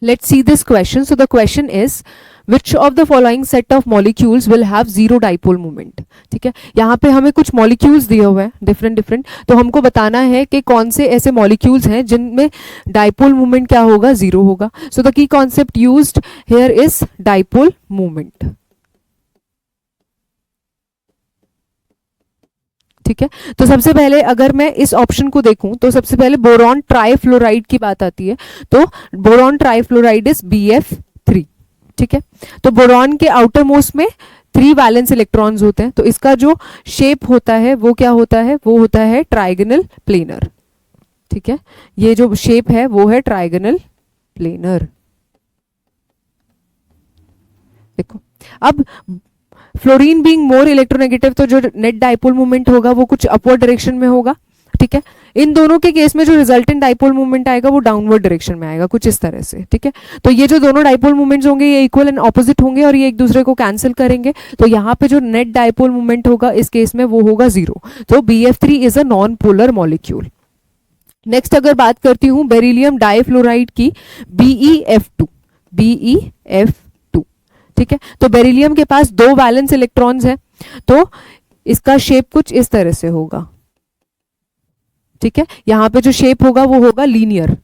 Let's see this question. So the question is, which of the following set of molecules will have zero dipole moment? ठीक है, यहाँ पे हमें कुछ molecules दिए हुए हैं डिफरेंट, तो हमको बताना है कि कौन से ऐसे molecules हैं जिनमें dipole moment क्या होगा, जीरो होगा. So the key concept used here is dipole moment. ठीक है, तो सबसे पहले अगर मैं इस ऑप्शन को देखूं तो सबसे पहले बोरॉन ट्राइफ्लोराइड की बात आती है, तो बोरॉन ट्राइफ्लोराइड इज BF3. ठीक है, तो बोरॉन के आउटर मोस्ट में 3 वैलेंस इलेक्ट्रॉन्स होते हैं, तो इसका जो शेप होता है वो क्या होता है, वो होता है ट्राइगोनल प्लेनर. ठीक है, ये जो शेप है वो है ट्राइगोनल प्लेनर. देखो, अब फ्लोरीन बीइंग मोर इलेक्ट्रोनेगेटिव, तो जो नेट डाइपोल मोमेंट होगा वो कुछ अपवर्ड डायरेक्शन में होगा. ठीक है, इन दोनों के केस में जो रिजल्टेंट डाइपोल मोमेंट आएगा वो डाउनवर्ड डायरेक्शन में आएगा, कुछ इस तरह से. ठीक है, तो ये जो दोनों डाइपोल मोमेंट्स होंगे ये इक्वल एंड ऑपोजिट होंगे और ये एक दूसरे को कैंसिल करेंगे, तो यहाँ पे जो नेट डाइपोल मोमेंट होगा इस केस में वो होगा जीरो. तो BF3 is a non polar molecule. Next अगर बात करती हूँ बेरिलियम डाइफ्लोराइड की, BeF2. ठीक है, तो बेरिलियम के पास 2 वैलेंस इलेक्ट्रॉन्स हैं, तो इसका शेप कुछ इस तरह से होगा. ठीक है, यहां पे जो शेप होगा वो होगा लीनियर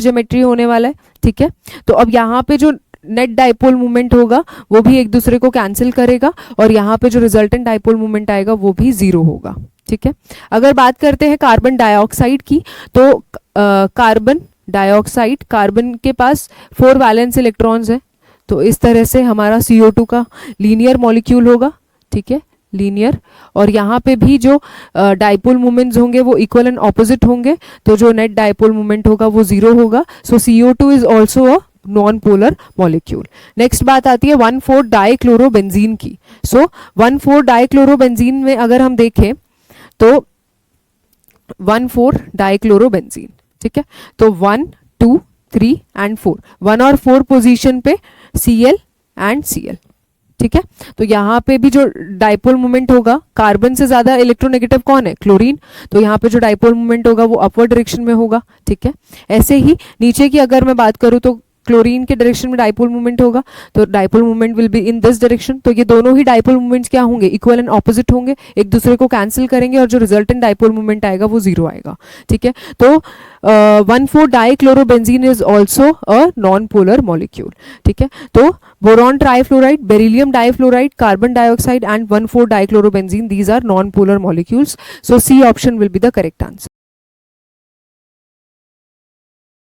ज्योमेट्री होने वाला है. ठीक है, तो अब यहाँ पे जो नेट डाइपोल मोमेंट होगा वो भी एक दूसरे को कैंसिल करेगा और यहाँ पे जो रिजल्टेंट डाइपोल मोमेंट आएगा वो भी जीरो होगा. ठीक है, अगर बात करते हैं कार्बन डाइऑक्साइड की, तो कार्बन डाइऑक्साइड, कार्बन के पास 4 वैलेंस इलेक्ट्रॉन्स हैं, तो इस तरह से हमारा CO2 का लीनियर मॉलिक्यूल होगा. ठीक है, लीनियर, और यहाँ पे भी जो डाइपोल मोमेंट्स होंगे वो इक्वल एंड ऑपोजिट होंगे, तो जो नेट डाइपोल मोमेंट होगा वो जीरो होगा. सो CO2 is also a non polar molecule. Next बात आती है 1,4 डाइक्लोरोबेंजीन की. सो 1,4 डाइक्लोरोबेंजीन में अगर हम देखें तो 1,4 डाइक्लोरोबेंजीन. ठीक है, तो 1, 2, 3 एंड 4, 1 और 4 पोजीशन पे Cl एंड Cl. ठीक है, तो यहाँ पे भी जो डाइपोल मोमेंट होगा, कार्बन से ज्यादा इलेक्ट्रोनेगेटिव कौन है, क्लोरीन, तो यहाँ पे जो डाइपोल मोमेंट होगा वो अपवर्ड डायरेक्शन में होगा. ठीक है, ऐसे ही नीचे की अगर मैं बात करूँ तो क्लोरीन के डायरेक्शन में डाइपोल मूवमेंट होगा, तो dipole movement will be in this direction. तो ये दोनों ही डाइपोल मूवमेंट्स क्या होंगे, इक्वल एंड ऑपोजिट होंगे, एक दूसरे को कैंसिल करेंगे और जो रिजल्टेंट डाइपोल मूवमेंट आएगा वो जीरो आएगा. ठीक है, तो 1,4 dichlorobenzene is also a non polar molecule. ठीक है, तो boron trifluoride, beryllium difluoride, carbon dioxide and 1,4 dichlorobenzene, these are non polar molecules. So C option will be the correct answer.